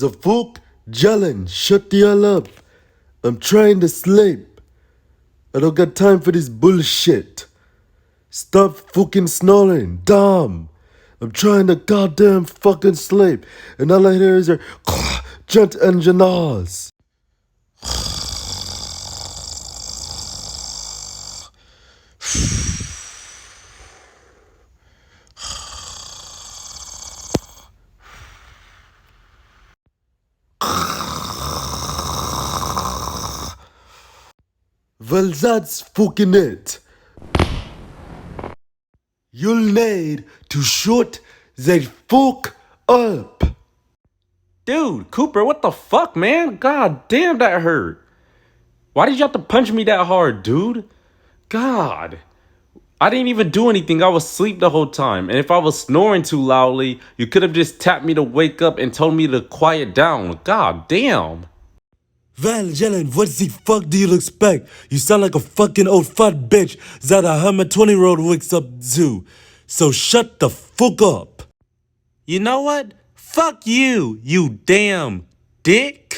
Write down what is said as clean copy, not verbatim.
The fuck? Jalen, shut the hell up. I'm trying to sleep. I don't got time for this bullshit. Stop fucking snoring, damn. I'm trying to goddamn fucking sleep, and all I hear is your jet engine noise. Well, that's fucking it. You'll need to shut the fuck up. Dude, Cooper, what the fuck, man? God damn, that hurt. Why did you have to punch me that hard, dude? God. I didn't even do anything. I was asleep the whole time. And if I was snoring too loudly, you could have just tapped me to wake up and told me to quiet down. God damn. Well, Jalen, what the fuck do you expect? You sound like a fucking old fat bitch that a 20-year-old wakes up to. So shut the fuck up. You know what? Fuck you, you damn dick.